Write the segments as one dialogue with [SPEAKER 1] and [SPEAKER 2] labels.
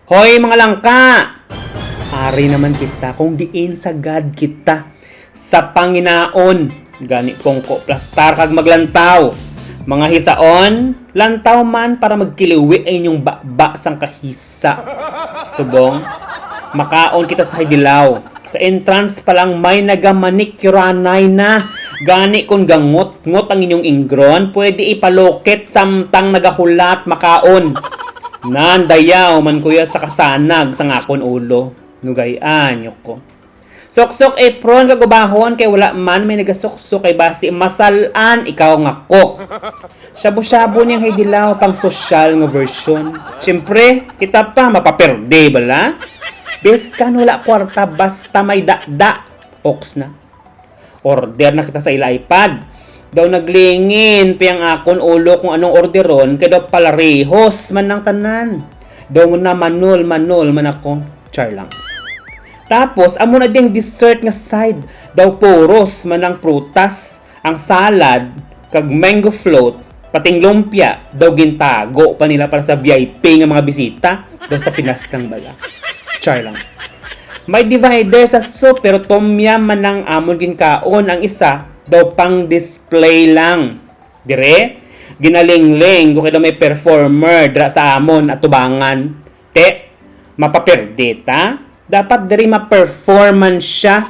[SPEAKER 1] Hoy mga langka! Ari naman kita kung diin sa God kita. Sa Panginaon, gani kong ko plastar kag maglantaw. Mga hisaon, lantaw man para magkiliwi ay inyong ba sang kahisa. Subong, makaon kita sa Hidilaw. Sa entrance pa lang may nagamanicuranay na. Gani kung gangot-ngot ang inyong ingron, pwede ipalokit samtang nagahulat makaon. Nandayaw man kuya sa kasanag sa ngakon ulo. Nugayan ko. Sok-sok apron kagubahon kay wala man may nagasok-sok kay basi masalan ikaw nga cook. Shabu-shabu niyang Hidilaw pang social nga version. Siyempre, kita pa mapaperde bala. Biskan wala kwarta basta may da-da. Oks na. Order na kita sa ila iPad. Daw naglingin piyang akon ulo kung anong orderon kay daw palarehos man ng tanan. Daw na manol man ako. Char lang. Tapos, amo na ding dessert nga side. Daw puros man ang prutas, ang salad, kag mango float, pating lumpia, daw gintago pa nila para sa VIP nga mga bisita, daw sa Pinas kang bala. Char lang. May divider sa soup pero tomyam man ang amon ginkaon, ang isa daw pang display lang. Dire, ginalingling ko kaya may performer dra sa amon at tubangan. Te, mapaperdita? Dapat diri ma-performance siya.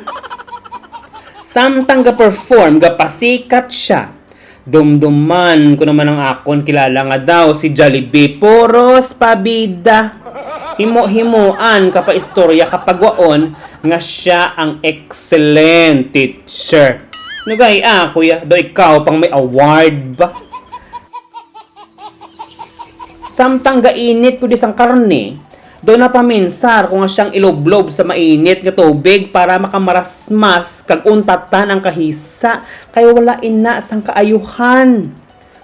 [SPEAKER 1] Samtang ga-perform, ga-pasikat siya. Dumduman ko naman ang akon kilala nga daw si Jollibee. Puros pabida. Himo-himuan ka pa istorya kapag waon nga siya ang excellent teacher. Nagay kuya, do ikaw pang may award ba? Samtang gainit ko di sang karne, do na paminsar kung nga siyang iloblob sa mainit nga tubig para makamarasmas kag untatan ang kahisa kay wala ina sang kaayuhan.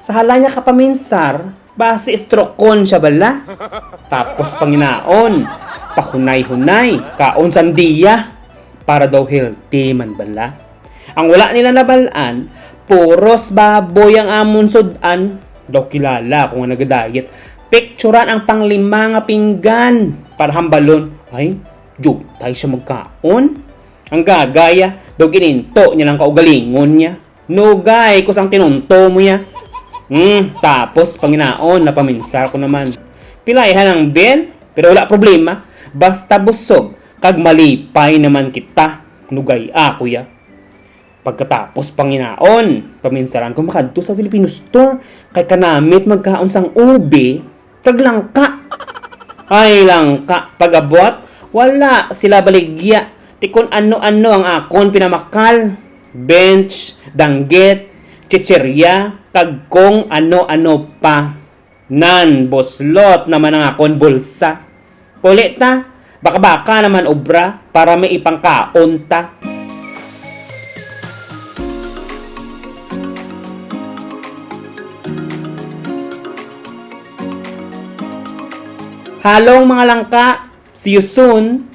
[SPEAKER 1] Sa hala niya kapaminsar, basi strokon siya bala. Tapos panginaon, pahunay-hunay, kaon sandiya para daw healthy man bala. Ang wala nila nabalaan, puros baboy ang amon sudan, daw kilala kung nga nagadiet. Picturean ang panglima nga pinggan para hambalon. Ay, tayo siya magkaon. Ang gagaya, daw gininto niya lang kaugalingon niya. Nugay ko sang tinunto mo niya. Tapos panginaon na paminsar ko naman. Pilayhan ang bel, pero wala problema. Basta busog, kag malipay naman kita. Nugay kuya. Pagkatapos panginaon, paminsaran ko makadto sa Filipino store kay kanamit magkaon sang ube kag langka. Ay langka, pag-abot, wala sila baligya. Tikon ano-ano ang akon pinamakal. Bench, danggit, chichirya, kag kung ano-ano pa. Boslot naman ang akon bulsa. Kulita, baka-baka naman obra para may ipangkaon ta. Halong mga langka, see you soon!